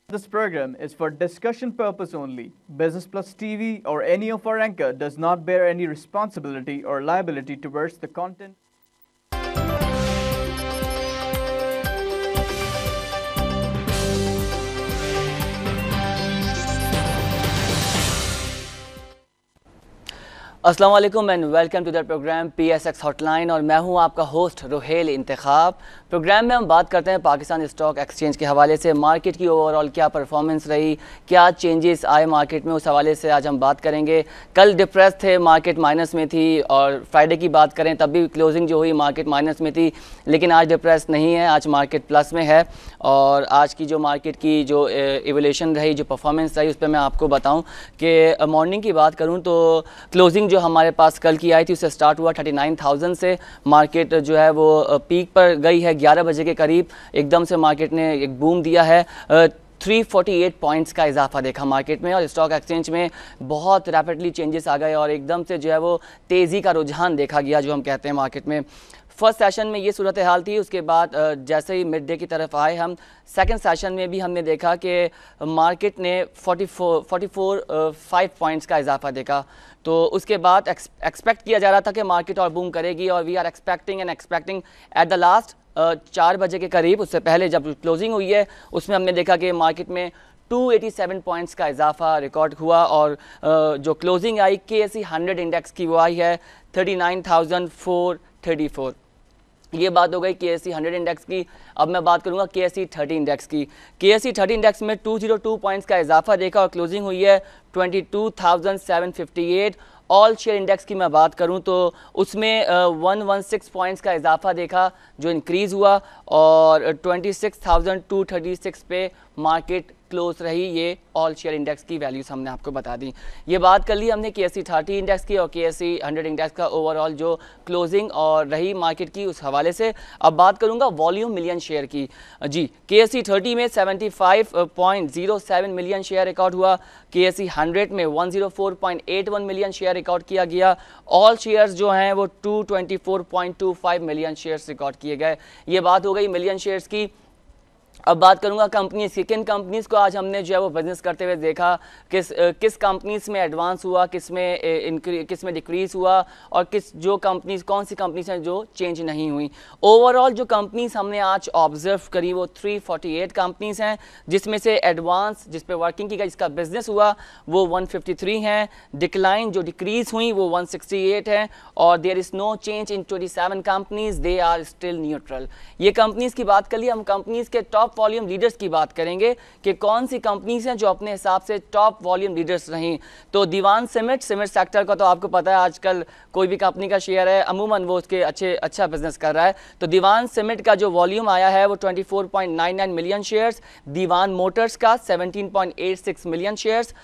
This program is for discussion purpose only. Business Plus TV or any of our anchor does not bear any responsibility or liability towards the content. अस्सलाम वालेकुम and welcome to the program PSX hotline और मैं हूं आपका host Ruhel इंतखाब। Programme में हम बात करते हैं पाकिस्तान स्टॉक एक्सचेंज के हवाले से मार्केट की ओवरऑल क्या परफॉर्मेंस रही, क्या चेंजेस आए मार्केट में, उस हवाले से आज हम बात करेंगे। कल डिप्रेस थे, मार्केट माइनस में थी और फ्राइडे की बात करें तब भी क्लोजिंग जो हुई मार्केट माइनस में थी, लेकिन आज डिप्रेस नहीं है, आज मार्केट प्लस में है। और आज की जो मार्केट की जो इवोल्यूशन रही, जो परफॉर्मेंस रही, उस पर मैं आपको बताऊँ कि मॉर्निंग की बात करूँ तो क्लोजिंग जो हमारे पास कल की आई थी उससे स्टार्ट हुआ 39,000 से। मार्केट जो है वो पीक पर गई है 11 बजे के करीब, एकदम से मार्केट ने एक बूम दिया है। 348 पॉइंट्स का इजाफा देखा मार्केट में और स्टॉक एक्सचेंज में बहुत रैपिडली चेंजेस आ गए और एकदम से जो है वो तेज़ी का रुझान देखा गया, जो हम कहते हैं मार्केट में। फर्स्ट सेशन में ये सूरत हाल थी, उसके बाद जैसे ही मिड डे की तरफ आए हम, सेकंड सेशन में भी हमने देखा कि मार्केट ने 5 पॉइंट्स का इजाफा देखा। तो उसके बाद एक्सपेक्ट किया जा रहा था कि मार्केट और बूम करेगी और we are expecting at the last 4 बजे के करीब, उससे पहले जब क्लोजिंग हुई है उसमें हमने देखा कि मार्केट में 287 पॉइंट्स का इजाफा रिकॉर्ड हुआ और जो क्लोजिंग आई KSE 100 इंडेक्स की वो आई है 39,434। ये बात हो गई KSE 100 इंडेक्स की। अब मैं बात करूंगा KSE 30 इंडेक्स की। KSE 30 इंडेक्स में 202 पॉइंट्स का इजाफा देखा और क्लोजिंग हुई है 22,758। ऑल शेयर इंडेक्स की मैं बात करूं तो उसमें 116 पॉइंट्स का इजाफा देखा जो इंक्रीज़ हुआ और 26,236 पे मार्केट क्लोज रही। ये ऑल शेयर इंडेक्स की वैल्यूज़ हमने आपको बता दी। ये बात कर ली हमने KSE 30 इंडेक्स की और KSE 100 इंडेक्स का ओवरऑल जो क्लोजिंग और रही मार्केट की, उस हवाले से अब बात करूंगा वॉल्यूम मिलियन शेयर की। जी, KSE 30 में 75.07 मिलियन शेयर रिकॉर्ड हुआ, KSE 100 में 104.81 मिलियन शेयर रिकॉर्ड किया गया। ऑल शेयर्स जो हैं वो 224.25 मिलियन शेयर्स रिकॉर्ड किए गए। ये बात हो गई मिलियन शेयर्स की। अब बात करूंगा कंपनीज की। किन कंपनीज को आज हमने जो है वो बिजनेस करते हुए देखा, किस कंपनीज में एडवांस हुआ, किस में डिक्रीज हुआ और कौन सी कंपनीज हैं जो चेंज नहीं हुई। ओवरऑल जो कंपनीज हमने आज ऑब्जर्व करी वो 348 कंपनीज हैं, जिसमें से एडवांस जिस पे वर्किंग की गई, जिसका बिजनेस हुआ वो 153 हैं। डिक्लाइन जो डिक्रीज हुई वो 168 हैं और there is no change in 27 companies, they are still neutral. ये कंपनीज की बात कर ली। हम कंपनीज के टॉप वॉल्यूम लीडर्स की बात करेंगे कि कौन सी कंपनीज हैं जो अपने हिसाब से टॉप वॉल्यूम लीडर्स रहीं। तो दीवान सीमेंट सेक्टर का तो आपको पता है, आजकल कोई भी कंपनी का शेयर है अमूमन वो उसके अच्छा बिजनेस कर रहा है। तो दीवान सीमेंट का जो वॉल्यूम आया है वो 24.99 मिलियन शेयर्स, दीवान मोटर्स का 17.86 मिलियन शेयर्स,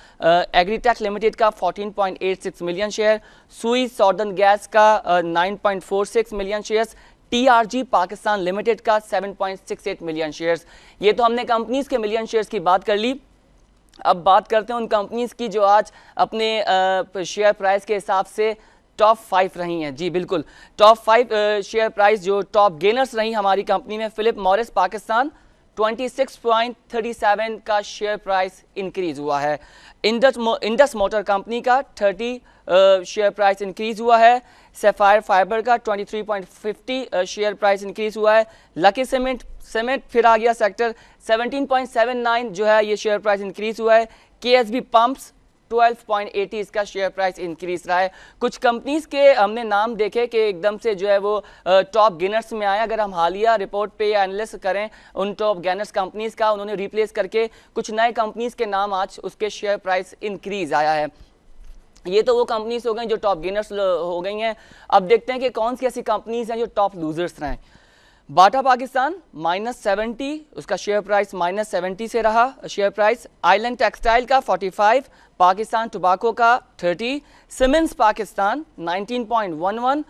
एग्रीटेक लिमिटेड का 14.86 मिलियन शेयर, सुई सॉर्दर्न गैस का 9.46 million shares, TRG Pakistan limited का 7.68 मिलियन शेयर्स। ये तो हमने कंपनीज के मिलियन शेयर्स की बात कर ली। अब बात करते हैं उन कंपनीज की जो आज अपने शेयर प्राइस के हिसाब से टॉप 5 रही हैं। जी बिल्कुल, टॉप 5 शेयर प्राइस जो टॉप गेनर्स रही हमारी कंपनी में, फिलिप मॉरिस पाकिस्तान 26.37 का शेयर प्राइस इंक्रीज हुआ है। इंडस मोटर कंपनी का 30 शेयर प्राइस इंक्रीज हुआ है। सैफायर फाइबर का 23.50 शेयर प्राइस इंक्रीज हुआ है। लकी सीमेंट फिर आ गया सेक्टर 17.79 जो है ये शेयर प्राइस इंक्रीज हुआ है। KSB पंप्स 12.80 इसका शेयर प्राइस इंक्रीज रहा है। कुछ कंपनीज के हमने नाम देखे कि एकदम से जो है वो टॉप गेनर्स में आए। अगर हम हालिया रिपोर्ट पे या एनालिसिस करें उन टॉप गेनर्स कंपनीज का, उन्होंने रिप्लेस करके कुछ नए कंपनीज के नाम आज उसके शेयर प्राइस इंक्रीज आया है। ये तो वो कंपनीज हो गई जो टॉप गेनर्स हो गई हैं। अब देखते हैं कि कौन सी ऐसी कंपनीज हैं जो टॉप लूजर्स रहे। बाटा पाकिस्तान -70, उसका शेयर प्राइस -70 से रहा शेयर प्राइस। आइलैंड टेक्सटाइल का 45, पाकिस्तान टोबैको का 30, सिमेंस पाकिस्तान 19.11,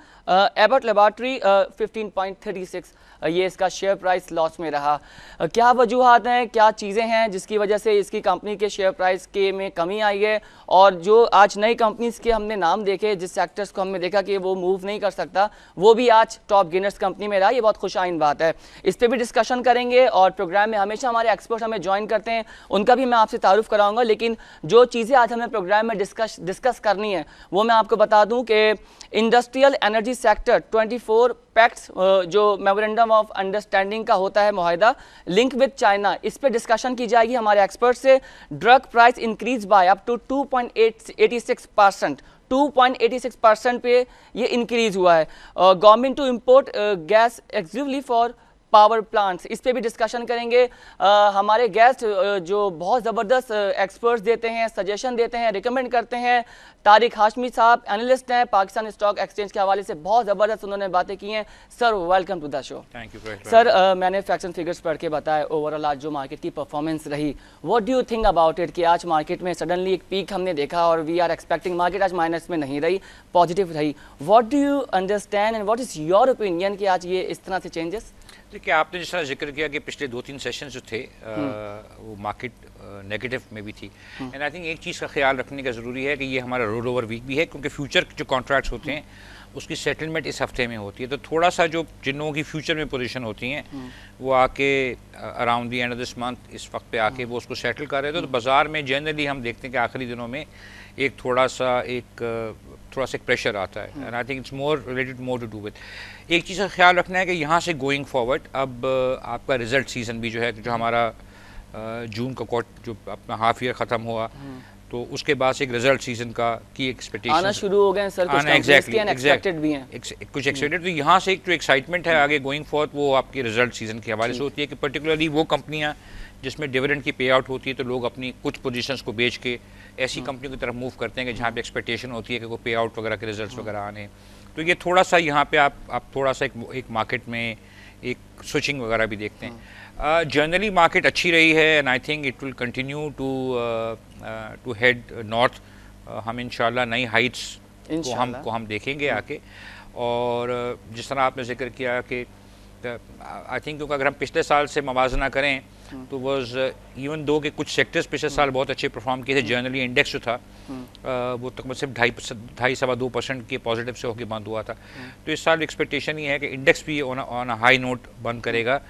एबट लेबॉर्ट्री 15.36, ये इसका शेयर प्राइस लॉस में रहा। क्या वजूहात हैं, क्या चीज़ें हैं जिसकी वजह से इसकी कंपनी के शेयर प्राइस के में कमी आई है, और जो आज नई कंपनीज के हमने नाम देखे, जिस सेक्टर्स को हमने देखा कि वो मूव नहीं कर सकता, वो भी आज टॉप गेनर्स कंपनी में रहा, ये बहुत खुशाइन बात है। इस पर भी डिस्कशन करेंगे, और प्रोग्राम में हमेशा हमारे एक्सपर्ट हमें ज्वाइन करते हैं, उनका भी मैं आपसे तारुफ कराऊंगा। लेकिन जो चीज़ें आज हमें प्रोग्राम में डिस्कस करनी है वो मैं आपको बता दूं कि इंडस्ट्रियल एनर्जी सेक्टर 24 पैक्ट्स, जो मेमोरेंडम ऑफ अंडरस्टैंडिंग का होता है मुआहिदा लिंक विद चाइना, इस पे डिस्कशन की जाएगी हमारे एक्सपर्ट से। Drug price increase by up to 2.86%, 2.86% पे ये इंक्रीज हुआ है। Government to import gas exclusively for power plants, इस पे भी डिस्कशन करेंगे। हमारे गेस्ट जो बहुत ज़बरदस्त एक्सपर्ट्स देते हैं, सजेशन देते हैं, रिकमेंड करते हैं, तारिक हाशमी साहब एनालिस्ट हैं, पाकिस्तान स्टॉक एक्सचेंज के हवाले से बहुत ज़बरदस्त उन्होंने बातें की हैं। Sir welcome to the show. Thank you sir. मैंने फैक्ट्स एंड फिगर्स पढ़ के बताया ओवरऑल आज जो मार्केट की परफॉर्मेंस रही, what do you think about it कि आज मार्केट में सडनली एक पीक हमने देखा और वी आर एक्सपेक्टिंग मार्केट आज माइनस में नहीं रही, पॉजिटिव रही। What do you understand and what is your opinion कि आज ये इस तरह से चेंजेस? देखिए, आपने जिस तरह जिक्र किया कि पिछले 2-3 सेशंस जो थे वो मार्केट नेगेटिव में भी थी, एंड आई थिंक एक चीज़ का ख्याल रखने का ज़रूरी है कि ये हमारा रोल ओवर वीक भी है, क्योंकि फ्यूचर जो कॉन्ट्रैक्ट्स होते हैं उसकी सेटलमेंट इस हफ्ते में होती है। तो थोड़ा सा जो जिन लोगों की फ्यूचर में पोजीशन होती हैं वो आके around the end of this month इस वक्त पे आके वो उसको सेटल कर रहे थे। तो बाज़ार में जनरली हम देखते हैं कि आखिरी दिनों में एक थोड़ा सा एक प्रेशर आता है, and I think it's more related more to do with एक चीज़ का ख्याल रखना है कि यहाँ से गोइंग फॉरवर्ड अब आपका रिजल्ट सीज़न भी जो है, जो हमारा जून का जो अपना हाफ ईयर ख़त्म हुआ, तो उसके बाद से एक रिजल्ट सीजन की एक्सपेक्टेशन आना शुरू हो गए सर, कुछ अनएक्सपेक्टेड भी हैं, कुछ एक्सपेक्टेड। तो यहाँ से एक जो एक्साइटमेंट है आगे गोइंग फॉरवर्ड वो आपके रिजल्ट सीजन के हवाले से होती है कि पर्टिकुलरली वो कंपनियाँ जिसमें डिविडेंड की पे आउट होती है, तो लोग अपनी कुछ पोजीशंस को बेच के ऐसी कंपनियों की तरफ मूव करते हैं कि जहाँ पे एक्सपेक्टेशन होती है कि वो पे आउट वगैरह के रिजल्ट्स वगैरह आने। तो ये थोड़ा सा यहाँ पे आप थोड़ा सा एक मार्केट में एक स्विचिंग वगैरह भी देखते हैं। जनरली मार्केट अच्छी रही है, and I think it will continue to head north. हम इंशाल्लाह नई हाइट्स को हम देखेंगे आके। और जिस तरह आपने जिक्र किया कि आई थिंक क्योंकि अगर हम पिछले साल से मवाजना करें तो वॉज इवन दो के कुछ सेक्टर्स पिछले साल बहुत अच्छे परफॉर्म किए थे। जनरली इंडेक्स जो था वो तकरीबन सिर्फ 2.5-2% के पॉजिटिव से होकर बंद हुआ था। तो इस साल एक्सपेक्टेशन ये है कि इंडेक्स भी ऑन अ हाई नोट बंद करेगा।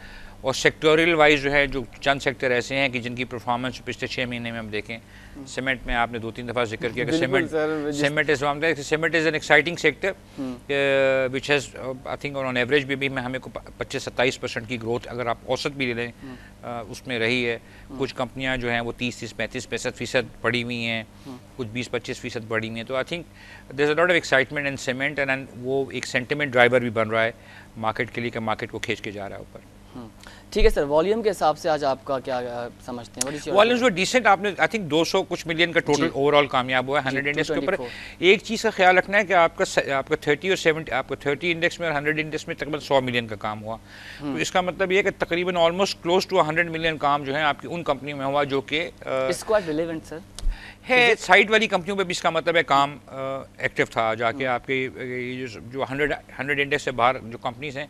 और सेक्टोरियल वाइज जो है, जो चंद सेक्टर ऐसे हैं कि जिनकी परफॉर्मेंस पिछले 6 महीने में हम देखें, सीमेंट में आपने 2-3 दफ़ा जिक्र किया कि cement is an exciting sector which has I think on average भी हमें को 25-27% की ग्रोथ अगर आप औसत भी ले लें उसमें रही है। कुछ कंपनियां जो हैं वो 30-35% बढ़ी हुई हैं, कुछ 20-25% बढ़ी हुई हैं। तो I think there is a lot of excitement in cement, and वो एक सेंटिमेंट ड्राइवर भी बन रहा है मार्केट के लिए कि मार्केट को खींच के जा रहा है ऊपर। ठीक है सर, वॉल्यूम के हिसाब से आज आपका क्या समझते हैं? वॉल्यूम्स वो डिसेंट, आपने आई थिंक 200 कुछ मिलियन का टोटल ओवरऑल कामयाब हुआ है 100 इंडेक्स के ऊपर। एक चीज़ का ख्याल रखना है कि आपका 30 और 70, आपका 30 इंडेक्स में और 100 इंडेक्स में तकरीबन 100 मिलियन का काम हुआ। तो इसका मतलब ये है कि तकरीबन ऑलमोस्ट क्लोज टू 100 मिलियन काम जो है आपकी उन कंपनियों में हुआ जो कि रिलेवेंट सर है। साइड वाली कंपनियों पे भी इसका मतलब है काम एक्टिव था। जाके आपके जो 100 इंडेक्स से बाहर जो कंपनीज हैं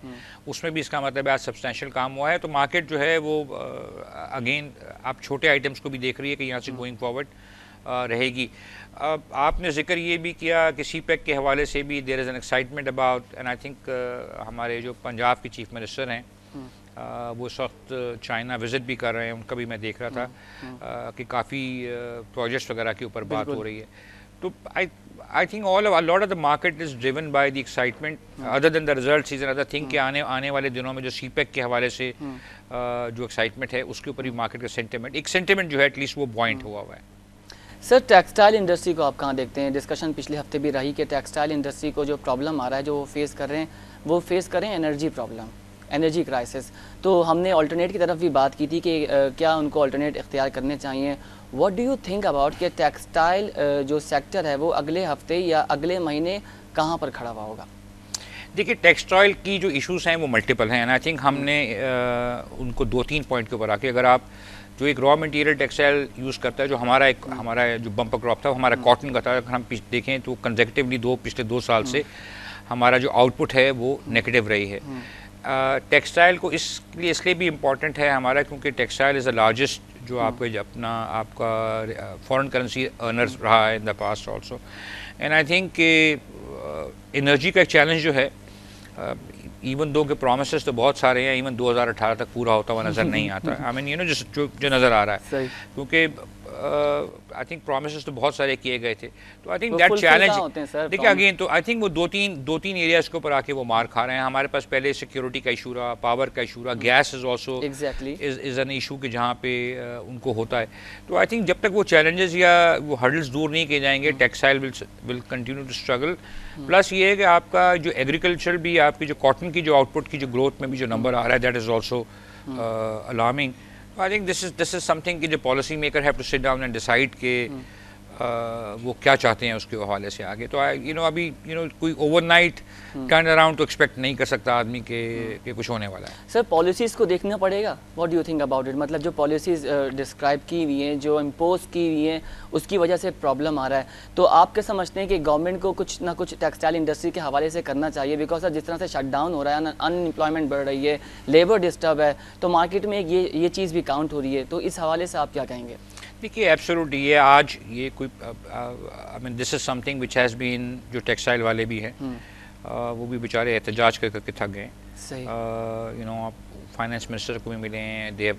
उसमें भी इसका मतलब है आज सब्सटेंशियल काम हुआ है। तो मार्केट जो है वो अगेन आप छोटे आइटम्स को भी देख रही है कि यहाँ से गोइंग फॉरवर्ड रहेगी। आपने जिक्र ये भी किया कि सीपेक के हवाले से भी there is an excitement about, and I think हमारे जो पंजाब के चीफ मिनिस्टर हैं वो इस वक्त चाइना विज़िट भी कर रहे हैं। उनका भी मैं देख रहा था कि काफ़ी प्रोजेक्ट्स वगैरह के ऊपर बात हो रही है। तो I think a lot of the market is driven by the excitement other than the result season, other thing कि आने वाले दिनों में जो सीपेक के हवाले से जो एक्साइटमेंट है उसके ऊपर भी मार्केट का सेंटिमेंट जो है एटलीस्ट वो पॉइंट हुआ है। सर टेक्सटाइल इंडस्ट्री को आप कहाँ देखते हैं? डिस्कशन पिछले हफ्ते भी रही कि टेक्सटाइल इंडस्ट्री को जो प्रॉब्लम आ रहा है, जो वो फेस कर रहे हैं, वो फेस करें एनर्जी प्रॉब्लम, एनर्जी क्राइसिस। तो हमने अल्टरनेट की तरफ भी बात की थी कि क्या उनको अल्टरनेट इख्तियार करने चाहिए। What do you think about कि टेक्सटाइल जो सेक्टर है वो अगले हफ्ते या अगले महीने कहाँ पर खड़ा हुआ होगा? देखिए, टेक्सटाइल की जो इश्यूज़ हैं वो मल्टीपल हैं, एंड आई थिंक हमने उनको 2-3 पॉइंट के ऊपर आके अगर आप जो एक रॉ मटेरियल टेक्सटाइल यूज़ करता है, जो हमारा जो बम्पर क्रॉप था वो हमारा कॉटन का था। अगर हम देखें तो कंसेक्टिवली पिछले 2 साल से हमारा जो आउटपुट है वो नेगेटिव रही है। टेक्सटाइल को इसलिए भी इम्पॉर्टेंट है हमारा, क्योंकि टेक्सटाइल इज़ द लार्जेस्ट जो आपका फॉरेन करेंसी अर्नर्स रहा है in the past also. And I think energy का एक चैलेंज जो है, इवन दो के प्रोमिसेस तो बहुत सारे हैं, इवन 2018 तक पूरा होता हुआ नज़र नहीं आता। आई मीन जो नज़र आ रहा है, क्योंकि आई थिंक प्रोमिसेस तो बहुत सारे किए गए थे। तो आई थिंक दैट चैलेंज, देखिए अगेन तो आई थिंक वो दो तीन एरियाज के ऊपर आके वो मार खा रहे हैं। हमारे पास पहले सिक्योरिटी का इशू रहा, पावर का इशू रहा, gas is also is an issue कि जहाँ पे उनको होता है। तो आई थिंक जब तक वो चैलेंजेस या वो हर्डल्स दूर नहीं किए जाएंगे, textile will continue to struggle. Plus ये है कि आपका जो एग्रीकल्चर भी, आपकी जो कॉटन की जो आउटपुट की जो ग्रोथ में भी जो नंबर आ रहा है, that is also alarming. I think this is something कि जो policy maker have to sit down and decide कि वो क्या चाहते हैं उसके हवाले से आगे। तो अभी कोई ओवरनाइट टर्न अराउंड तो एक्सपेक्ट नहीं कर सकता आदमी के कुछ होने वाला है। सर पॉलिसीज़ को देखना पड़ेगा। What do you think about it? मतलब जो पॉलिसीज़ डिस्क्राइब की हुई हैं, जो इम्पोज की हुई हैं, उसकी वजह से प्रॉब्लम आ रहा है। तो आप क्या समझते हैं कि गवर्नमेंट को कुछ ना कुछ टेक्सटाइल इंडस्ट्री के हवाले से करना चाहिए? बिकॉज सर जिस तरह से शट डाउन हो रहा है, अनएम्प्लॉयमेंट बढ़ रही है, लेबर डिस्टर्ब है, तो मार्केट में ये चीज़ भी काउंट हो रही है। तो इस हवाले से आप क्या कहेंगे? देखिए एब्सोल्युटली ये आज ये कोई I mean this is something which has been, जो टेक्सटाइल वाले भी हैं वो भी बेचारे एहतजाज करके थक गए। आप फाइनेंस मिनिस्टर को भी मिले हैं,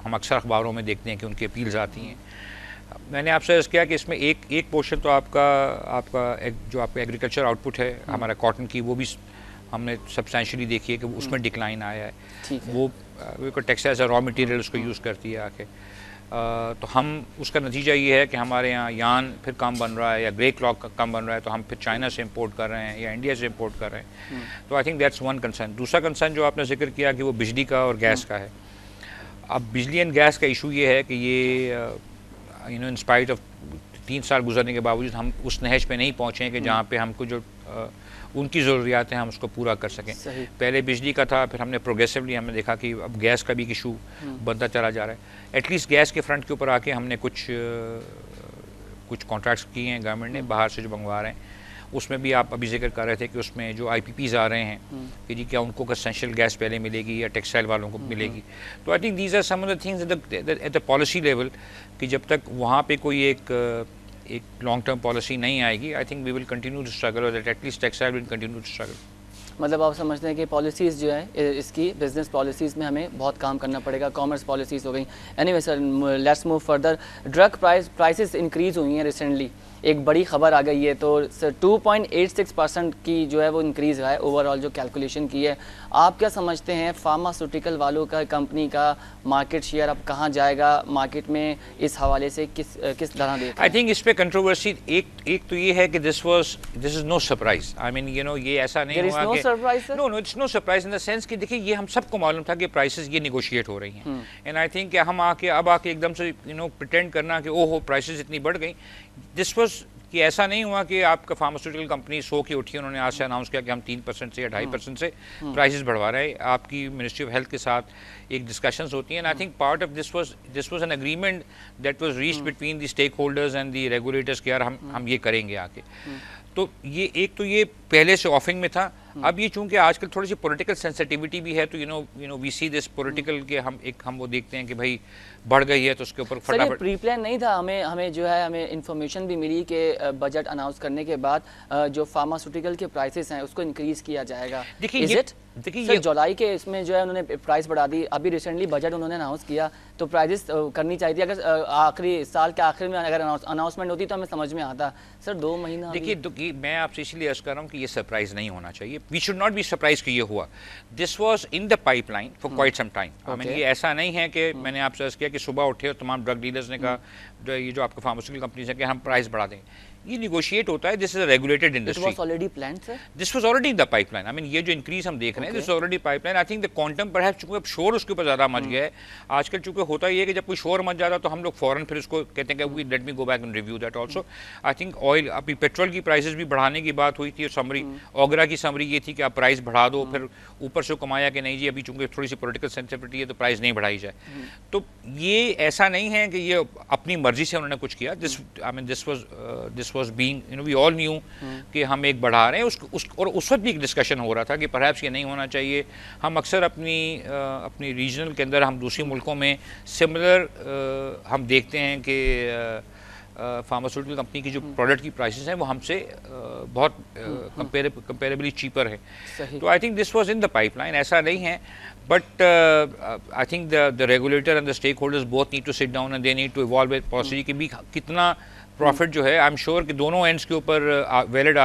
हम अक्सर अखबारों में देखते हैं कि उनकी अपील्स आती हैं। मैंने आपसे अर्ज़ किया कि इसमें एक पोर्शन तो आपका जो आपका एग्रीकल्चर आउटपुट है हमारा कॉटन की, वो भी हमने सब्सटेंशियली देखी है कि उसमें डिक्लाइन आया है। वो टेक्सटाइल एज रॉ मटेरियल उसको यूज़ करती है आके। तो हम उसका नतीजा ये है कि हमारे यहाँ यान फिर कम बन रहा है या ग्रे क्लॉथ कम बन रहा है, तो हम फिर चाइना से इंपोर्ट कर रहे हैं या इंडिया से इंपोर्ट कर रहे हैं। तो I think that's one concern. दूसरा कंसर्न जो आपने जिक्र किया कि वो बिजली का और गैस का है। अब बिजली एंड गैस का इशू ये है कि ये इन स्पाइट ऑफ 3 साल गुजरने के बावजूद हम उस नहज पे नहीं पहुँचे हैं कि जहाँ पे हमको जो उनकी ज़रूरियात हैं हम उसको पूरा कर सकें। पहले बिजली का था, फिर हमने प्रोग्रेसिवली हमने देखा कि अब गैस का भी इशू बनता चला जा रहा है। एटलीस्ट गैस के फ्रंट के ऊपर आके हमने कुछ कॉन्ट्रैक्ट्स किए हैं गवर्नमेंट ने बाहर से जो मंगवा रहे हैं। उसमें भी आप अभी जिक्र कर रहे थे कि उसमें जो IPPs आ रहे हैं कि जी क्या उनको एसेंशियल गैस पहले मिलेगी या टेक्सटाइल वालों को मिलेगी। तो I think these are some of the things at the policy level कि जब तक वहाँ पे कोई एक लॉन्ग टर्म पॉलिसी नहीं आएगी, I think we will continue to struggle और that at least textile will continue to struggle. मतलब आप समझते हैं कि पॉलिसीज़ जो है इसकी बिजनेस पॉलिसीज़ में हमें बहुत काम करना पड़ेगा। कॉमर्स पॉलिसीज़ हो गई। Anyway sir, let's move further. Drug prices increase हुई हैं रिसेंटली, एक बड़ी खबर आ गई है। तो सर 2.86% की जो है वो इंक्रीज़ है ओवरऑल जो कैलकुलेशन की है। आप क्या समझते हैं फार्मास्यूटिकल वालों का, कंपनी का मार्केट शेयर अब कहाँ जाएगा मार्केट में, इस हवाले से किस तरह देखते हैं? आई थिंक इस पे कंट्रोवर्सी एक तो ये है कि this is no surprise. I mean ये ऐसा नहीं हुआ कि no it's no surprise in the sense कि देखिए ये हम सबको मालूम था कि प्राइसेस ये नेगोशिएट हो रही हैं। एंड आई थिंक हम अब आके एकदम से प्रिटेंड करना कि ओहो प्राइसेस इतनी बढ़ गई, दिस वाज कि ऐसा नहीं हुआ कि आपका फार्मास्यूटिकल कंपनी 100 की उठी, उन्होंने आज से अनाउंस किया कि हम 3% से या 2.5% से प्राइसेस बढ़वा रहे हैं। आपकी मिनिस्ट्री ऑफ हेल्थ के साथ एक डिस्कशंस होती हैं। And I think part of this was an agreement that was reached between the stake holders and the regulators कि यार हम ये करेंगे आके। तो ये पहले से ऑफिंग में था। अब ये चूंकि आजकल थोड़ी सी पॉलिटिकल सेंसिटिविटी भी है, तो you know we see this political के हम वो देखते हैं कि भाई बढ़ गई है तो उसके ऊपर फटाफट। प्री प्लान नहीं था, हमें जो है हमें इन्फॉर्मेशन भी मिली कि बजट अनाउंस करने के बाद जो फार्मास्यूटिकल के प्राइसेस हैं उसको इंक्रीज किया जाएगा। देखिए जुलाई के इसमें जो है उन्होंने प्राइस बढ़ा दी। अभी रिसेंटली बजट उन्होंने अनाउंस किया तो प्राइजेस करनी चाहिए थी। अगर आखिरी साल के आखिर में अगर अनाउंसमेंट होती तो हमें समझ में आता। सर 2 महीना देखिए मैं आपसे इसलिए अर्ज कर रहा हूँ कि ये सरप्राइज नहीं होना चाहिए। We should not be surprise कि ये हुआ। This was in the pipeline for quite some time. I mean ये ऐसा नहीं है कि मैंने आपसे अर्ज किया कि सुबह उठे और तमाम ड्रग डीलर्स ने कहा ये जो आपके फार्मास्यूटिकल कंपनीज है कि हम प्राइस बढ़ा देंगे। ये निगोशिएट होता है, this is a regulated industry. It was already planned, sir? This was already in the pipeline. I mean ये जो इंक्रीज हम देख रहे हैं, this already pipeline. I think the quantum perhaps चूंकि अब शोर उसके ऊपर ज़्यादा मच गया है आजकल, चूंकि होता ही है कि जब कोई शोर मच जाता है तो हम लोग फ़ौरन फिर उसको कहते हैं कि we let me go back and review that also. I think oil, अभी पेट्रोल की प्राइसेस भी बढ़ाने की बात हुई थी और समरी ओगरा की समरी ये थी कि आप प्राइस बढ़ा दो, फिर ऊपर से कमाया कि नहीं जी अभी चूंकि थोड़ी सी पॉलिटिकल सेंसिटिविटी है तो प्राइस नहीं बढ़ाई जाए। तो ये ऐसा नहीं है कि ये अपनी मर्जी से उन्होंने कुछ किया। This I mean this was being, you know, we all knew कि हम एक बढ़ा रहे हैं और उस वक्त भी एक डिस्कशन हो रहा था कि परहैप्स ये नहीं होना चाहिए। हम अक्सर अपनी रीजनल के अंदर हम दूसरी मुल्कों में सिमिलर हम देखते हैं कि फार्मास्यूटिकल कंपनी की जो प्रोडक्ट की प्राइसेस हैं वो हमसे बहुत कंपेरेबली चीपर है। तो I think this was in the pipeline, ऐसा नहीं है। But I think the regulator and the stake holders both need to sit down and they need to evolve with policy कि भी कितना प्रॉफिट जो है, आई एम श्योर कि दोनों एंड्स के ऊपर वैलिड।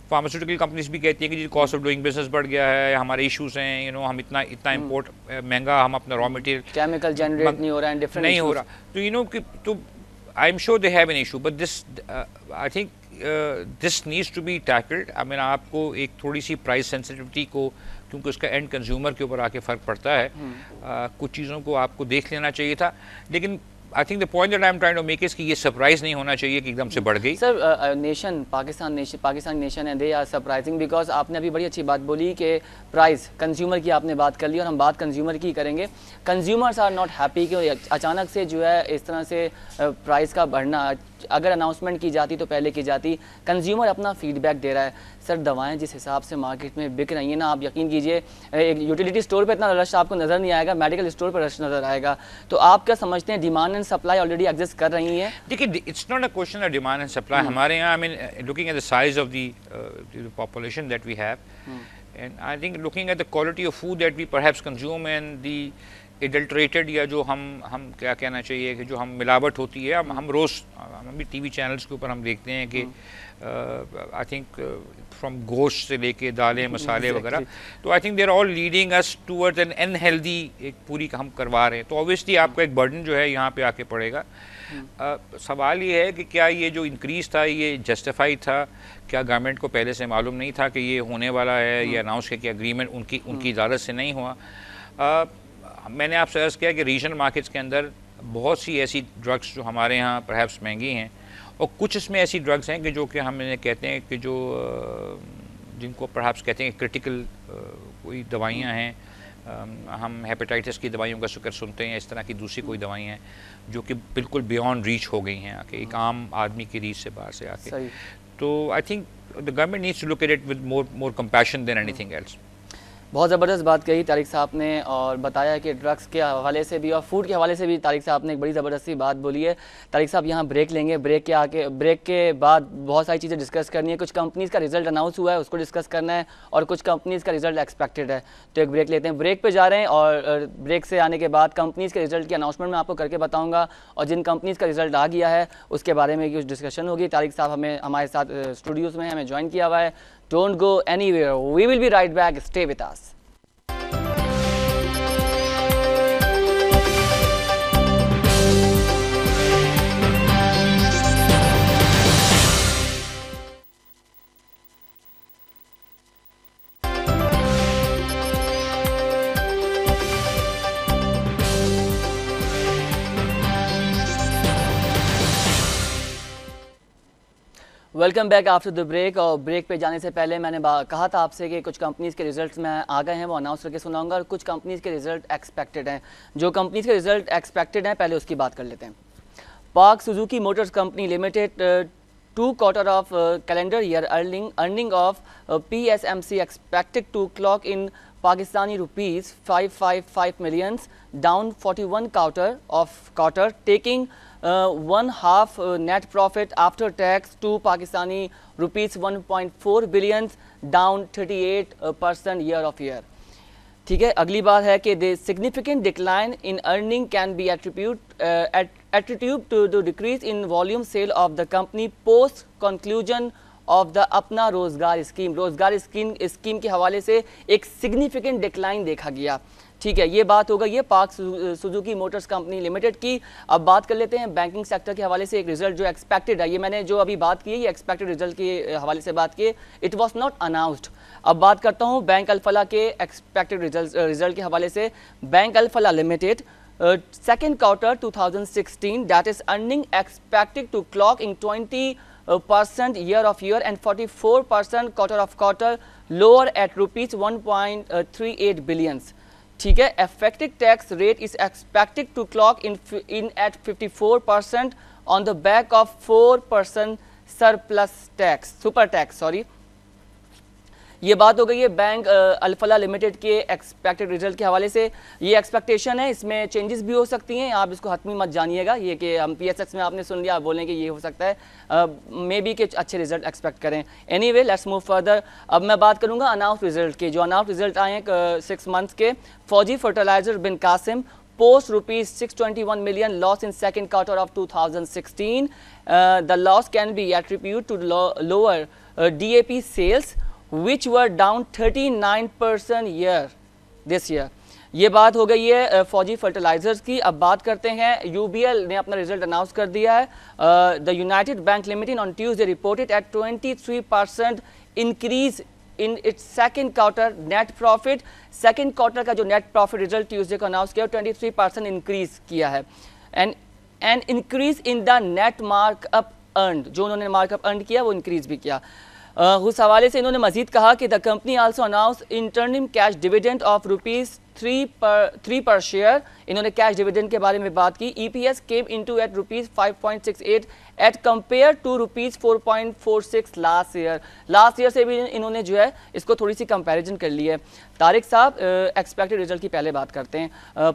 फार्मास्यूटिकल कंपनीज भी कहती हैं कि जी कॉस्ट ऑफ डूइंग बिजनेस बढ़ गया है, हमारे इश्यूज हैं, यू नो, हम इतना इम्पोर्ट महंगा, हम अपना रॉ मटेरियल केमिकल जनरेट नहीं हो रहा है, डिफरेंट नहीं हो रहा। तो यू नो कि तो I am sure they have an issue, but this I think this needs to be tackled. I mean आपको एक थोड़ी सी प्राइस सेंसिटिविटी को, क्योंकि उसका एंड कंज्यूमर के ऊपर आके फ़र्क पड़ता है, कुछ चीज़ों को आपको देख लेना चाहिए था। लेकिन I think the point that I am trying to make is कि ये सरप्राइज नहीं होना चाहिए कि एकदम से बढ़ गई। सर पाकिस्तान नेशन है, दे आर सरप्राइजिंग बिकॉज आपने अभी बड़ी अच्छी बात बोली कि प्राइस कंज्यूमर की आपने बात कर ली और हम बात कंज्यूमर की करेंगे। कंज्यूमर्स आर नॉट हैप्पी कि अचानक से जो है इस तरह से प्राइस का बढ़ना, अगर अनाउंसमेंट की जाती तो पहले की जाती। कंज्यूमर अपना फीडबैक दे रहा है। सर दवाएं जिस हिसाब से मार्केट में बिक रही हैं ना, आप यकीन कीजिए एक यूटिलिटी स्टोर पे इतना रश आपको नज़र नहीं आएगा, मेडिकल स्टोर पर रश नज़र आएगा। तो आप क्या समझते हैं, demand and supply already exist कर रही है? देखिए, it's not a question of demand and supply. हमारे यहाँ, I mean looking at the size of the population that we have, and I think looking at the quality of food that we perhaps consume and the adulterated, या जो हम क्या कहना चाहिए कि जो हम मिलावट होती है, हम रोज़ हम भी टीवी चैनल्स के ऊपर हम देखते हैं कि आई थिंक फ्रॉम गोश्त से लेके दालें मसाले वगैरह, तो I think they are all leading us towards an unhealthy एक पूरी हम करवा रहे हैं। तो ऑब्वियसली आपको एक बर्डन जो है यहाँ पे आके पड़ेगा। सवाल ये है कि क्या ये जो इंक्रीज़ था ये जस्टिफाइड था? क्या गवर्नमेंट को पहले से मालूम नहीं था कि ये होने वाला है? ये अनाउंस किया कि एग्रीमेंट उनकी इजाज़त से नहीं हुआ? मैंने आपसे अर्ज़ किया कि रीजनल मार्केट्स के अंदर बहुत सी ऐसी ड्रग्स जो हमारे यहाँ परहैप्स महंगी हैं, और कुछ इसमें ऐसी ड्रग्स हैं कि जो कि हम कहते हैं कि जो जिनको परहैप्स कहते हैं क्रिटिकल कोई दवाइयाँ हैं, हम हेपेटाइटिस की दवाइयों का जिक्र सुनते हैं, इस तरह की दूसरी कोई दवाइयाँ हैं जो कि बिल्कुल बियॉन्ड रीच हो गई हैं आके, एक आम आदमी की रीच से बाहर से आके। तो I think the government needs to look at it with more compassion than anything else. बहुत ज़बरदस्त बात कही तारिक साहब ने, और बताया कि ड्रग्स के हवाले से भी और फूड के हवाले से भी तारिक साहब ने एक बड़ी ज़बरदस्त सी बात बोली है। तारिक साहब यहाँ ब्रेक लेंगे, ब्रेक के बाद बहुत सारी चीज़ें डिस्कस करनी है। कुछ कंपनीज़ का रिजल्ट अनाउंस हुआ है, उसको डिस्कस करना है, और कुछ कंपनीज़ का रिजल्ट एक्सपेक्टेड है। तो एक ब्रेक लेते हैं, ब्रेक पे जा रहे हैं, और ब्रेक से आने के बाद कंपनीज़ के रिजल्ट की अनाउंसमेंट मैं आपको करके बताऊँगा, और जिन कंपनीज़ का रिजल्ट आ गया है उसके बारे में कुछ डिस्कशन होगी। तारिक साहब हमारे साथ स्टूडियोज़ में हमें ज्वाइन किया हुआ है। Don't go anywhere, we will be right back, stay with us. Welcome back after the break. और ब्रेक पे जाने से पहले मैंने कहा था आपसे कि कुछ कंपनीज़ के रिजल्ट्स में आ गए हैं, वो अनाउंस करके सुनाऊंगा, और कुछ कंपनीज़ के रिजल्ट एक्सपेक्टेड हैं। जो कंपनीज़ के रिजल्ट एक्सपेक्टेड हैं पहले उसकी बात कर लेते हैं। Park Suzuki Motors company limited 2 quarter of calendar year earning of PSMC expected to clock in Pakistani rupees 555 millions, down 41 quarter, taking one half net profit after tax to Pakistani rupees 1.4 billions, down 38% year of year। ठीक है, अगली बात है कि the significant decline in earning can be attributed to the decrease in volume sale of the company post conclusion of the अपना रोजगार scheme. रोजगार scheme के हवाले से एक सिग्निफिकेंट डिक्लाइन देखा गया। ठीक है, ये बात हो गई है park Suzuki Motors company limited की। अब बात कर लेते हैं बैंकिंग सेक्टर के हवाले से एक रिजल्ट जो एक्सपेक्टेड है। ये मैंने जो अभी बात की है ये एक्सपेक्टेड रिजल्ट के हवाले से बात की है, इट वाज नॉट अनाउंस्ड। अब बात करता हूँ बैंक अल-फलाह के एक्सपेक्टेड रिजल्ट के हवाले से। Bank Alfalah limited second quarter 2016 that is earning expected to clock in 20% year of year and 44% quarter of quarter lower at rupees 1.38 billions. ठीक है, effective tax rate is expected to clock in at 54% on the back of 4% surplus tax, super tax sorry. ये बात हो गई है bank Alfalah limited के expected result के हवाले से। ये एक्सपेक्टेशन है, इसमें चेंजेस भी हो सकती हैं, आप इसको हतमी मत जानिएगा ये कि हम PSX में आपने सुन लिया आप बोलें कि ये हो सकता है, मे बी के अच्छे रिजल्ट एक्सपेक्ट करें। Anyway let's move further. अब मैं बात करूँगा अनाउंस रिजल्ट के, जो अनाउंस रिजल्ट आए हैं 6 मंथ्स के। फौजी fertiliser bin Qasim post rupees 621 million loss in second quarter of 2016. The loss can be attributed to lower DAP sales which were down 39% year this year. ये बात हो गई है फौजी फर्टिलाइजर्स की। अब बात करते हैं UBL ने अपना रिजल्ट अनाउंस कर दिया है। The United Bank Limited on Tuesday reported at 23% increase in its second quarter net profit. Second quarter का जो नेट प्रॉफिट रिजल्ट ट्यूसडे को अनाउंस किया 23% इंक्रीज किया है। And increase in the net markup earned, जो उन्होंने मार्कअप अर्न किया वो इंक्रीज भी किया। उस हवाले से इन्होंने मजीद कहा कि the company also announce interim cash dividend of rupees 3 per share. इन्होंने कैश डिविडेंड के बारे में बात की। EPS came into at rupees 5.68 at compare to rupees 4.46 last year से भी इन्होंने जो है इसको थोड़ी सी कंपैरिजन कर ली है। तारिक साहब एक्सपेक्टेड रिजल्ट की पहले बात करते हैं।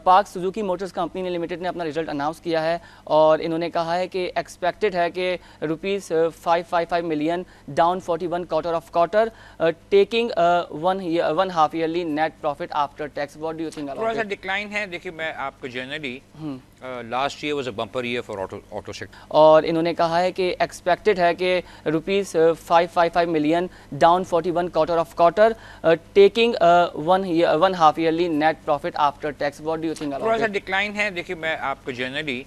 पार्क सुजुकी मोटर्स कंपनी ने लिमिटेड ने अपना रिजल्ट अनाउंस किया है और इन्होंने कहा है कि एक्सपेक्टेड है कि rupees 555 million down 41 quarter of quarter taking 1 half yearly net profit after tax. What do you think about थोड़ा सा डिक्लाइन है। देखिए मैं आपको generally last year was a bumper year for auto sector, और इन्होंने कहा है कि एक्सपेक्टेड है कि rupees 555 million down 41 quarter of quarter taking 1 half yearly net profit after tax. What do you think about थोड़ा सा डिक्लाइन है। देखिए मैं आपको generally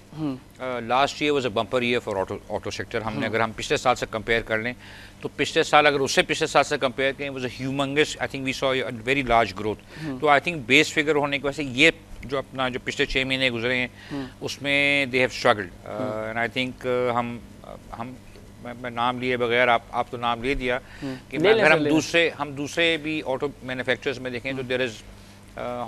last year was a bumper year for auto sector. हमने अगर हम पिछले साल से कंपेयर कर लें तो पिछले साल अगर उससे पिछले साल से कंपेयर करें was a humongous, I think we saw a very large growth. तो आई थिंक बेस फिगर होने की वजह से ये जो अपना जो पिछले 6 महीने गुजरे हैं उसमें they have struggled and I think हम मैं नाम लिए बगैर आप तो नाम ले दिया कि अगर हम दूसरे भी ऑटो मैन्युफैक्चरर्स में देखें तो देयर इज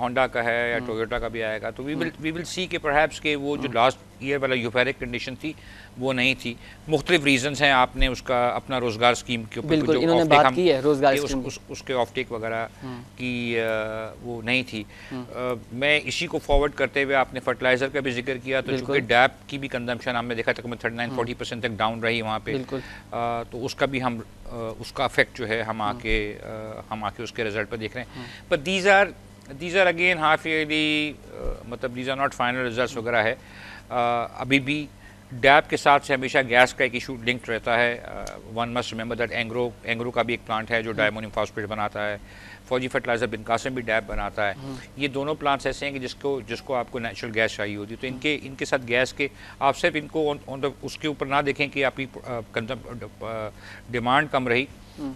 होंडा का है या टोयोटा का भी आएगा, तो वी विल सी कि परहैप्स के वो जो लास्ट ईयर वाला यूफेरिक कंडीशन थी वो नहीं थी। मुख्तलिफ रीजंस हैं। आपने उसका अपना रोजगार स्कीम के ऊपर जो इन्होंने बात की है रोजगार स्कीम उसके ऑफटेक वगैरह की वो नहीं थी। मैं इसी को फॉरवर्ड करते हुए आपने फर्टिलाइजर का भी जिक्र किया, तो चूँकि डैप की भी कंजम्पशन हमने देखा तकरीबन 39-40% तक डाउन रही वहाँ पे, तो उसका भी हम उसका अफेक्ट जो है हम आके उसके रिजल्ट पर देख रहे हैं। But these are again half yearly, मतलब these are not final results वगैरह है। अभी भी डैप के साथ से हमेशा गैस का एक इशू लिंक्ड रहता है। One must remember that Engro का भी एक प्लांट है जो डायमोनियम फॉस्फेट बनाता है। फौजी फर्टिलाइजर बिन कासिम भी डैप बनाता है। ये दोनों प्लांट्स ऐसे हैं कि जिसको आपको नेचुरल गैस चाहिए होती है, तो इनके साथ गैस के आप सिर्फ इनको उसके ऊपर ना देखें कि आपकी डिमांड कम रही,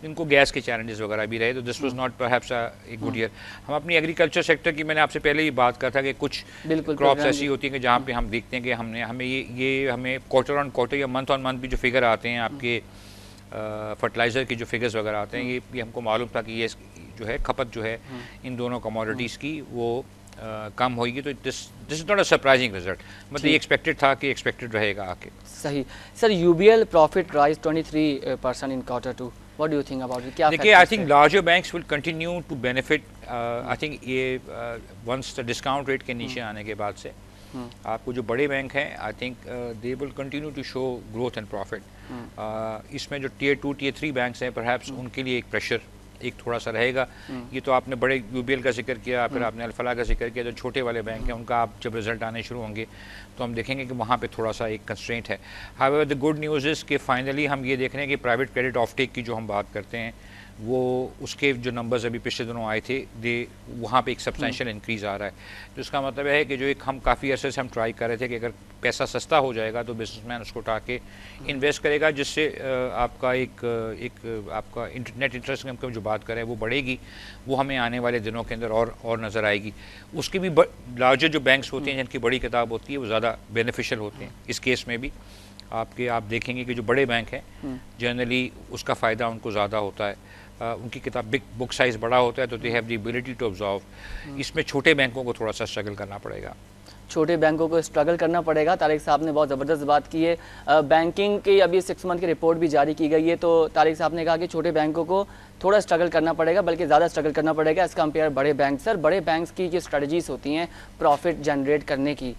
इनको गैस के चैलेंजेस वगैरह भी रहे, तो this was not perhaps a good year. हम अपनी एग्रीकल्चर सेक्टर की मैंने आपसे पहले ही बात कहा था कि कुछ क्रॉप्स ऐसी होती हैं कि जहाँ पे हम देखते हैं कि हमें क्वार्टर ऑन क्वार्टर या मंथ ऑन मंथ भी जो फिगर आते हैं आपके फर्टिलाइज़र के जो फिगर्स वगैरह आते हैं, ये हमको मालूम था कि ये जो है खपत जो है इन दोनों कमोडिटीज़ की वो कम होगी। तो this is not a surprising result, मतलब ये एक्सपेक्टेड था कि एक्सपेक्टेड रहेगा आके। सही sir, UBL profit rise 23% in quarter 2। What do you think about it? क्या देखिए, I think larger banks will continue to benefit. I think ये वंस द डिस्काउंट रेट के नीचे आने के बाद से आपको जो बड़े बैंक हैं I think they will continue to show growth and profit. इसमें जो टियर 2 टियर 3 बैंक्स हैं परहैप्स उनके लिए एक प्रेशर एक थोड़ा सा रहेगा। ये तो आपने बड़े UBL का जिक्र किया, फिर आपने अल-फलाह का जिक्र किया। जो छोटे वाले बैंक हैं उनका आप जब रिजल्ट आने शुरू होंगे तो हम देखेंगे कि वहाँ पे थोड़ा सा एक कंस्ट्रेंट है। However the good news is कि फाइनली हम ये देख रहे हैं कि प्राइवेट क्रेडिट ऑफटेक की जो हम बात करते हैं वो उसके जो नंबर्स अभी पिछले दिनों आए थे वहाँ पे एक सब्सटेंशियल इंक्रीज़ आ रहा है। तो इसका मतलब है कि जो एक हम काफ़ी अर्से से हम ट्राई कर रहे थे कि अगर पैसा सस्ता हो जाएगा तो बिजनेसमैन उसको उठा के इन्वेस्ट करेगा, जिससे आपका एक आपका नेट इंटरेस्ट इनकम जो बात करें वो बढ़ेगी, वो हमें आने वाले दिनों के अंदर और नज़र आएगी। उसके भी लार्जर जो बैंक्स होते हैं जिनकी बड़ी किताब होती है वो ज़्यादा बेनिफिशियल होते हैं। इस केस में भी आप देखेंगे कि जो बड़े बैंक हैं जनरली उसका फ़ायदा उनको ज़्यादा होता है, उनकी किताब बिग बुक साइज़ बड़ा होता है, तो they have the ability to observe. इसमें छोटे बैंकों को थोड़ा सा स्ट्रगल करना पड़ेगा। छोटे बैंकों को स्ट्रगल करना पड़ेगा। तारिक साहब ने बहुत ज़बरदस्त बात की है। बैंकिंग की अभी 6 मंथ की रिपोर्ट भी जारी की गई है, तो तारिक साहब ने कहा कि छोटे बैंकों को थोड़ा स्ट्रगल करना पड़ेगा, बल्कि ज़्यादा स्ट्रगल करना पड़ेगा एज़ कम्पेयर बड़े बैंक। सर, बड़े बैंक्स की जो स्ट्रेटजीज़ होती हैं प्रॉफिट जनरेट करने की,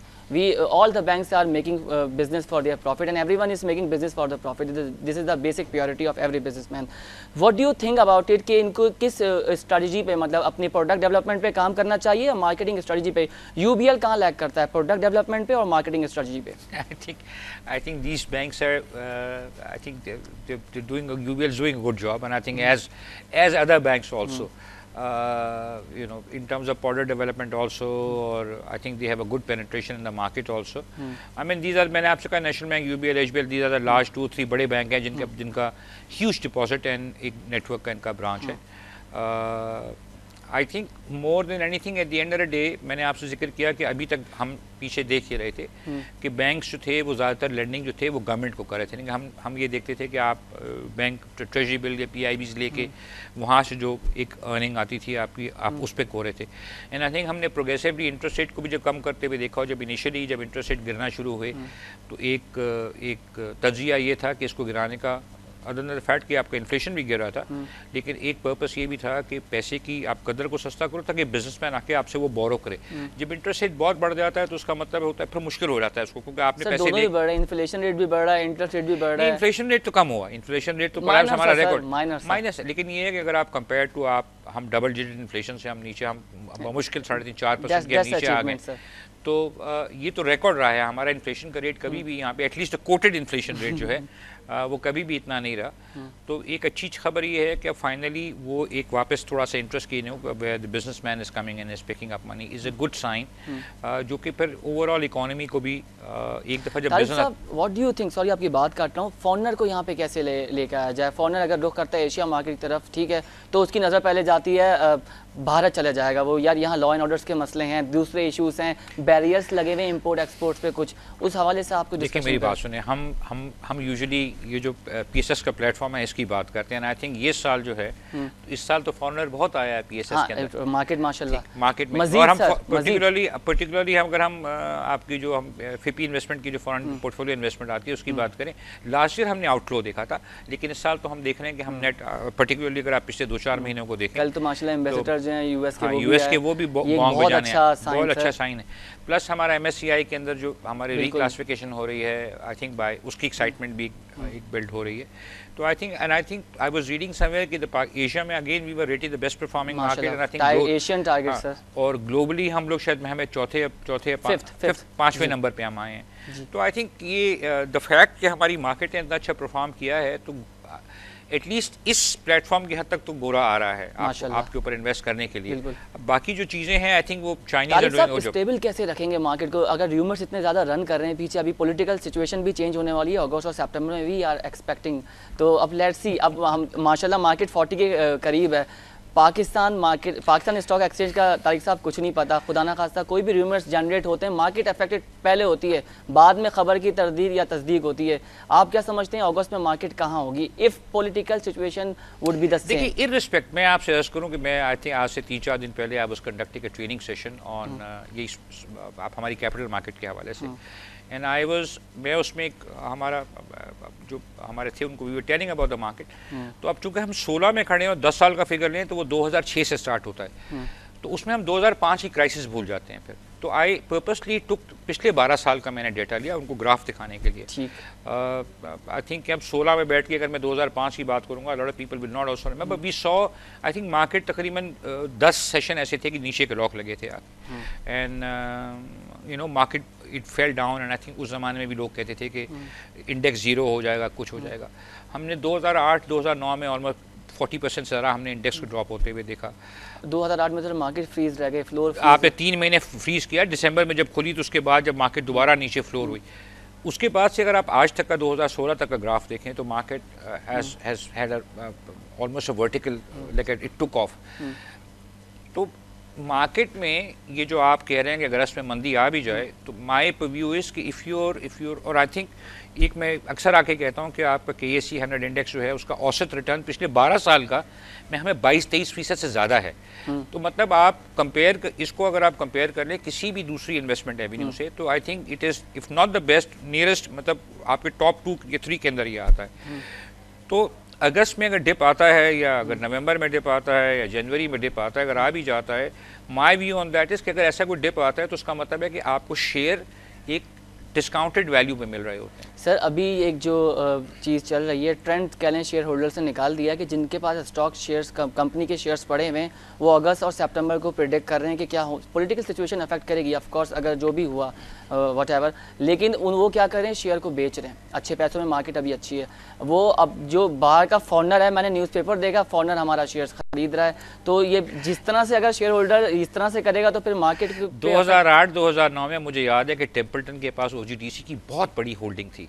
all the banks are making business for their profit, and everyone is making business for the profit. This is the basic priority of every businessman. What do you think about it कि इनको किस strategy पे, मतलब अपनी product development पे काम करना चाहिए या मार्केटिंग स्ट्रेटजी पे? UBL कहाँ लैग करता है, प्रोडक्ट डेवलपमेंट पे और मार्केटिंग स्ट्रेटजी पे? I think these banks are I think they're doing UBL is doing a good job, and I think as other banks also. You know, in terms of product development also, or I think they have a good penetration in the market also. I mean, these are, मैंने आपसे कहा, National Bank, UBL, HBL, these are the large 2-3 बड़े bank हैं जिनका huge deposit and एक network का इनका branch है। I think more than anything at the end of the day, मैंने आपसे जिक्र किया कि अभी तक हम पीछे देख ही रहे थे कि बैंक्स जो थे वो ज़्यादातर लेंडिंग जो थे वो गवर्नमेंट को कर रहे थे। लेकिन हम ये देखते थे कि आप बैंक ट्रेजरी बिल या PIBs लेके वहाँ से जो एक अर्निंग आती थी आपकी, आप उस पर को रहे थे। एंड आई थिंक हमने प्रोग्रेसिवली इंटरेस्ट रेट को भी जब कम करते हुए देखा, और जब इनिशियली जब इंटरेस्ट रेट गिरना शुरू हुए तो एक तजिया ये था कि इसको गिराने का, अदर देन द फैक्ट कि आपका इन्फ्लेशन भी गिर रहा था, लेकिन एक पर्पस ये भी था कि पैसे की आप कदर को सस्ता करो ताकि बिजनेसमैन आके आपसे वो बोरो करे। जब इंटरेस्ट रेट बहुत बढ़ जाता है तो उसका मतलब होता है फिर मुश्किल हो जाता है उसको, क्योंकि आपने पैसे दोनों ही बढ़ रहे हैं, इन्फ्लेशन रेट भी बढ़ रहा है, इंटरेस्ट रेट भी बढ़ रहा है। इन्फ्लेशन रेट तो कम हुआ, इन्फ्लेशन रेट तो परहैप्स हमारा रिकॉर्ड माइनस है, लेकिन ये है कि अगर आप कंपेयर टू हम डबल डिजिट इन्फ्लेशन से हम नीचे, हम मुश्किल 3.5-4% के नीचे आ गए, तो ये तो रिकॉर्ड रहा है हमारा। इन्फ्लेशन का रेट कभी भी यहाँ पे एटलीस्ट कोटेड इन्फ्लेशन रेट जो है वो कभी भी इतना नहीं रहा। तो एक अच्छी खबर ये है कि फाइनली वो एक वापस थोड़ा सा इंटरेस्ट की the businessman is coming and is picking up money is a good sign, जो कि फिर ओवरऑल इकोनॉमी को भी एक दफ़ा जब business. What do you think, sorry आपकी बात काट रहा हूँ, फॉरनर को यहाँ पे कैसे लेकर आया जाए? फॉरनर अगर रुख करता है एशिया मार्केट की तरफ, ठीक है, तो उसकी नज़र पहले जाती है भारत चला जाएगा वो, यार यहाँ लॉ एंड ऑर्डर्स के मसले हैं, दूसरे इश्यूज हैं, बैरियर्स लगे हुए इंपोर्ट एक्सपोर्ट पे, कुछ उस हवाले से आपको देखिए मेरी बात सुने, हम यूजुअली ये जो PSS का प्लेटफॉर्म है इसकी बात करते हैं। आई थिंक ये साल जो है, इस साल तो फॉरनर बहुत आया है PSS के अंदर, मार्केट माशाल्लाह मार्केट में। और हम पर्टिकुलरली अगर हम आपकी जो हम FIPI इन्वेस्टमेंट की जो फॉरेन पोर्टफोलियो इन्वेस्टमेंट आती है उसकी बात करें, लास्ट ईयर हमने आउटफ्लो देखा था, लेकिन इस साल तो हम देख रहे हैं कि हम नेट, पर्टिकुलरली अगर आप पिछले 2-4 महीनों को देखें, कल तो माशाल्लाह एम्बेसडर जो हैं यूएस के वो भी बहुत अच्छा साइन है। प्लस हमारा MSCI के अंदर जो हमारी रिक्लासिफिकेशन हो रही है, आई थिंक बाय उसकी एक्साइटमेंट भी एक बिल्ड हो रही है। तो I think I was reading somewhere कि एशिया में again we were rated the best performing market, and I think Asian target sir, और ग्लोबली हम लोग शायद हमें चौथे पांचवें नंबर पे हम आए हैं। तो आई थिंक ये द फैक्ट कि हमारी मार्केट ने इतना अच्छा परफॉर्म किया है, तो एटलीस्ट इस प्लेटफॉर्म की हद तक तो गोरा आ रहा है आपके ऊपर इन्वेस्ट करने के लिए। बाकी जो चीज़ें हैं आई थिंक वो चाइनीज स्टेबल कैसे रखेंगे मार्केट को? अगर र्यूमर्स इतने ज़्यादा रन कर रहे हैं पीछे, अभी पॉलिटिकल सिचुएशन भी चेंज होने वाली है अगस्त और सितंबर में, वी आर एक्सपेक्टिंग, तो अब लेट्स सी, अब हम माशाल्लाह मार्केट 40 के करीब है। पाकिस्तान स्टॉक एक्सचेंज का तारिक साहब कुछ नहीं पता, खुदा ना खास्ता कोई भी रूमर्स जनरेट होते हैं, मार्केट अफेक्टेड पहले होती है, बाद में खबर की तरदीद या तस्दीक होती है। आप क्या समझते हैं अगस्त में मार्केट कहाँ होगी if political situation would be the same? देखिए, इन रिस्पेक्ट मैं आपसे अर्ज करूँ कि मैं आई थिंक आज से 3-4 दिन पहले I was conducting a training session on ये आप हमारी कैपिटल मार्केट के हवाले से, एंड मैं उसमें एक हमारा जो हमारे थे उनको we were telling about the market. तो अब चूंकि हम 16 में खड़े हैं और 10 साल का फिगर लें तो वो 2006 से स्टार्ट होता है, तो उसमें हम 2005 की क्राइसिस भूल जाते हैं फिर। तो आई पर्पसली टुक पिछले 12 साल का मैंने डेटा लिया उनको ग्राफ दिखाने के लिए। आई थिंक कि अब 16 में बैठ के अगर मैं 2005 की बात करूँगा, lot of people will not also remember, we saw I think market तकरीबन 10 सेशन ऐसे थे कि नीचे के लॉक लगे थे यार, and you know market it fell down, and I think उस ज़माने में भी लोग कहते थे कि इंडेक्स 0 हो जाएगा, कुछ हो जाएगा। हमने 2008-2009 में ऑलमोस्ट 40% से ज़्यादा हमने इंडेक्स को ड्रॉप होते हुए देखा। 2008 में तो मार्केट फ्रीज रह गए, फ्लोर आपने 3 महीने फ्रीज किया, दिसंबर में जब खुली तो उसके बाद जब मार्केट दोबारा नीचे फ्लोर हुई, उसके बाद से अगर आप आज तक का 2016 तक का ग्राफ देखें तो market has had almost a vertical like it took off. तो मार्केट में ये जो आप कह रहे हैं कि अगर इसमें मंदी आ भी जाए तो माय व्यू इज़ कि इफ़ यूर और आई थिंक एक मैं अक्सर आके कहता हूँ कि आपका KSE 100 इंडेक्स जो है उसका औसत रिटर्न पिछले 12 साल का में हमें 22-23% से ज़्यादा है। तो मतलब आप इसको अगर आप कंपेयर कर लें किसी भी दूसरी इन्वेस्टमेंट एवेन्यू से, तो I think it is if not the best nearest, मतलब आपके टॉप 2 या 3 के अंदर ये आता है। तो अगस्त में अगर डिप आता है या अगर नवंबर में डिप आता है या जनवरी में डिप आता है, अगर आ भी जाता है, my view on that is कि अगर ऐसा कोई डिप आता है तो उसका मतलब है कि आपको शेयर एक डिस्काउंटेड वैल्यू पे मिल रहे होते हैं। सर अभी एक जो चीज़ चल रही है, ट्रेंड कैलें शेयर होल्डर्स ने निकाल दिया कि जिनके पास स्टॉक शेयर्स कंपनी के शेयर्स पड़े हुए हैं वो अगस्त और सितंबर को प्रिडिक्ट कर रहे हैं कि क्या हो, पॉलिटिकल सिचुएशन अफेक्ट करेगी ऑफ कोर्स अगर जो भी हुआ व्हाटएवर, लेकिन वो क्या कर रहे हैं, शेयर को बेच रहे हैं अच्छे पैसों में, मार्केट अभी अच्छी है। वो अब जो बाहर का फॉरनर है, मैंने न्यूज़पेपर देखा, फॉरनर हमारा शेयर्स खरीद रहा है। तो ये जिस तरह से अगर शेयर होल्डर इस तरह से करेगा तो फिर मार्केट 2008-2009 में मुझे याद है कि टेम्पल्टन के पास OGDC की बहुत बड़ी होल्डिंग थी,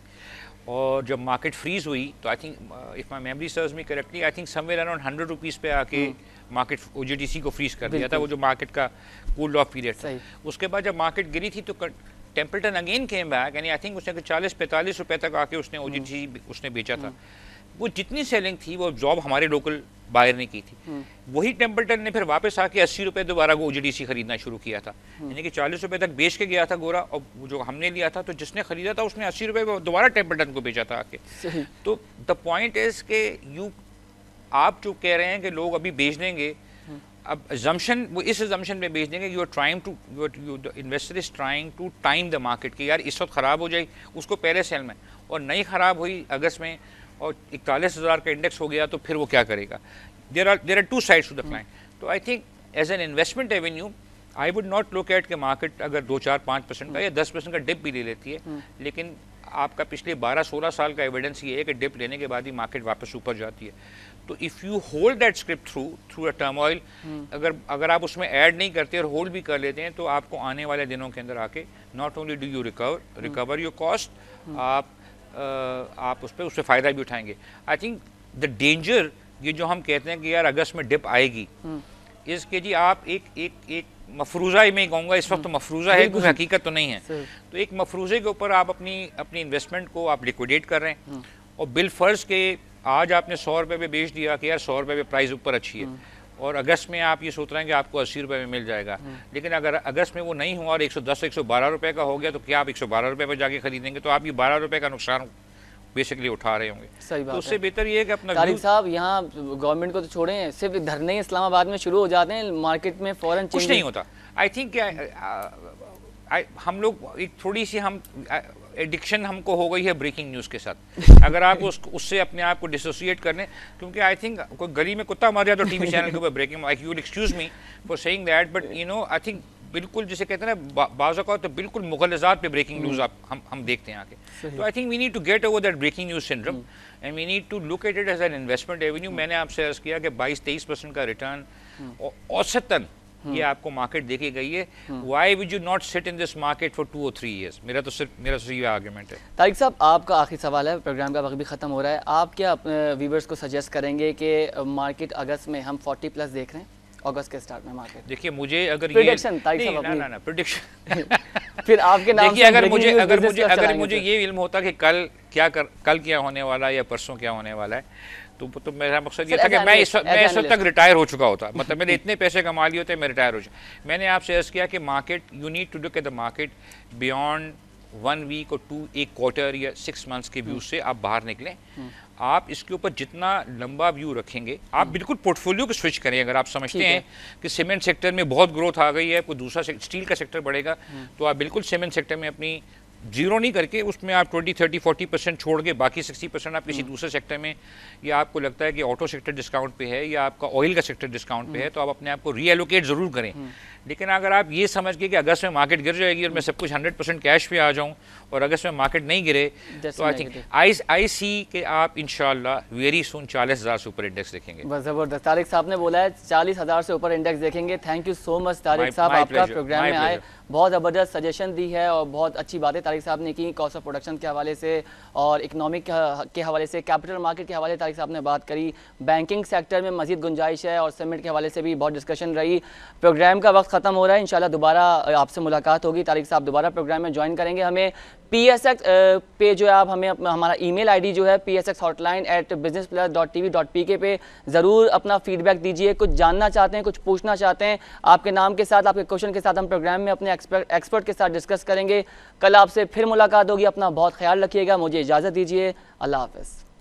और जब मार्केट फ्रीज हुई तो I think if my memory serves me correctly, I think somewhere around 100 rupees पे आके मार्केट OGDC को फ्रीज कर दिया था, वो जो मार्केट का कूल ऑफ पीरियड था। उसके बाद जब मार्केट गिरी थी तो टेम्पल्टन अगेन केम बैक, यानी आई थिंक उसने 40-45 रुपये तक आके उसने OGDC उसने बेचा था। वो जितनी सेलिंग थी वो जॉब हमारे लोकल बायर ने की थी। वही टेम्पल्टन ने फिर वापस आके 80 रुपये दोबारा वो OGDC खरीदना शुरू किया था, यानी कि 40 रुपये तक बेच के गया था गोरा, और जो हमने लिया था तो जिसने खरीदा था उसने 80 रुपये दोबारा टेम्पल्टन को बेचा था आके। तो द पॉइंट इज के आप जो कह रहे हैं कि लोग अभी बेच देंगे, अब assumption, वो इस assumption पे बेच देंगे, you are trying to, the investor is trying to time the market कि यार इस वक्त ख़राब हो जाए उसको पहले सेल में, और नहीं ख़राब हुई अगस्त में और 41,000 का इंडेक्स हो गया तो फिर वो क्या करेगा। There are two sides to the client. तो I think as an investment avenue I would not look at के मार्केट अगर 2-4-5% का या 10% का डिप भी ले लेती है, लेकिन आपका पिछले 12-16 साल का एविडेंस ये है कि डिप लेने के बाद ही मार्केट वापस ऊपर जाती है। तो if you hold that script through a turmoil, अगर आप उसमें ऐड नहीं करते और होल्ड भी कर लेते हैं तो आपको आने वाले दिनों के अंदर आके not only do you recover your cost, आप उस पर फ़ायदा भी उठाएंगे। आई थिंक द डेंजर, ये जो हम कहते हैं कि यार अगस्त में डिप आएगी, इसके जी आप एक मफरूज़ा ही मैं कहूँगा, इस वक्त तो मफरूज़ा है, कोई हकीकत तो नहीं है। तो एक मफरूज़े के ऊपर आप अपनी इन्वेस्टमेंट को आप लिक्विडेट कर रहे हैं, और बिल फर्ज के आज आपने 100 रुपये पे बेच दिया कि यार 100 रुपये पे प्राइस ऊपर अच्छी है, और अगस्त में आप ये सोच रहे हैं कि आपको 80 रुपये में मिल जाएगा, लेकिन अगर अगस्त में वो नहीं हुआ और 110-112 रुपये का हो गया तो क्या आप 112 रुपये पर जाके खरीदेंगे? तो आप ये 12 रुपये का नुकसान बेसिकली उठा रहे होंगे। सही बात तो उससे बेहतर ये है कि अपना तारिक साहब यहाँ गवर्नमेंट को तो छोड़ें, सिर्फ धरने इस्लामाबाद में शुरू हो जाते हैं, मार्केट में फौरन कुछ नहीं होता। आई थिंक हम लोग एक थोड़ी सी एडिक्शन हमको हो गई है ब्रेकिंग न्यूज़ के साथ। अगर आप उससे अपने आप को डिसोसिएट कर लें, क्योंकि आई थिंक कोई गली में कुत्ता मार जाए तो टीवी चैनल के ऊपर breaking, you will excuse me for saying that, but you know I think बिल्कुल जिसे कहते हैं ना बाज़ औक़ात तो बिल्कुल मुग़ल्लज़ात पे ब्रेकिंग न्यूज़ हम देखते हैं आके। तो I think we need to get over that breaking news syndrome and we need to look at it as an investment avenue. मैंने आपसे अर्ज़ किया कि 22-23% का रिटर्न औसतन ये आपको मार्केट देखी गई है। Why would you not sit in this market for 2 or 3 years? मेरा तो सिर्फ ये आर्गुमेंट है। तारिक साहब आपका आखिरी सवाल है, प्रोग्राम का वक्त भी ख़त्म हो रहा है, आप क्या अपने व्यूवर्स को सजेस्ट करेंगे कि मार्केट अगस्त में हम 40+ देख रहे हैं अगस्त के स्टार्ट में मार्केट? देखिए मुझे अगर प्रेडिक्शन ना प्रेडिक्शन फिर आपके नाम देखिए, अगर मुझे ये इल्म होता कि कल क्या होने वाला है या परसों क्या होने वाला है, तो मेरा मकसद ये था कि मैं इस वक्त तक रिटायर हो चुका होता, मतलब मैंने इतने पैसे कमा लिए होते मैं रिटायर हो चुका। मैंने आपसे अर्ज़ किया कि market, you need to look at the market beyond 1 week और 1 क्वार्टर या 6 months के व्यू से आप बाहर निकलें। आप इसके ऊपर जितना लंबा व्यू रखेंगे, आप बिल्कुल पोर्टफोलियो को स्विच करें। अगर आप समझते हैं कि सीमेंट सेक्टर में बहुत ग्रोथ आ गई है, कोई दूसरा स्टील का सेक्टर बढ़ेगा, तो आप बिल्कुल सीमेंट सेक्टर में अपनी जीरो नहीं करके उसमें आप 20, 30, 40% छोड़ के बाकी 60% आप किसी दूसरे सेक्टर में, या आपको लगता है कि ऑटो सेक्टर डिस्काउंट पे है या आपका ऑयल का सेक्टर डिस्काउंट पे है, तो आप अपने आप को रीएलोकेट ज़रूर करें। लेकिन अगर आप ये समझ के कि अगस्त में मार्केट गिर जाएगी और मैं सब कुछ 100% कैश पे आ जाऊं और अगस्त में मार्केट नहीं गिरे, तो आई थिंक आई सी कि आप इंशाल्लाह वेरी सून 40,000 से ऊपर इंडेक्स देखेंगे। बस ज़बरदस्त, तारिक साहब ने बोला है 40,000 से ऊपर इंडेक्स देखेंगे। Thank you so much Tariq साहब, आपका प्रोग्राम में आए, बहुत ज़बरदस्त सजेशन दी है और बहुत अच्छी बातें तारिक साहब ने की, कॉस्ट ऑफ प्रोडक्शन के हवाले से और इकोनॉमिक के हवाले से, कैपिटल मार्केट के हवाले से तारिक साहब ने बात करी, बैंकिंग सेक्टर में मज़ीद गुंजाइश है और सीमेंट के हवाले से भी बहुत डिस्कशन रही। प्रोग्राम का वक्त ख़त्म हो रहा है, इंशाल्लाह दोबारा आपसे मुलाकात होगी, तारिक साहब दोबारा प्रोग्राम में ज्वाइन करेंगे। हमें PSX पे जो है आप हमें हमारा ईमेल आईडी जो है psxhotline@businessplus.tv.pk पे ज़रूर अपना फीडबैक दीजिए। कुछ जानना चाहते हैं, कुछ पूछना चाहते हैं, आपके नाम के साथ, आपके क्वेश्चन के साथ हम प्रोग्राम में अपने एक्सपर्ट के साथ डिस्कस करेंगे। कल आपसे फिर मुलाकात होगी, अपना बहुत ख्याल रखिएगा, मुझे इजाज़त दीजिए, अल्लाह हाफ़िज़।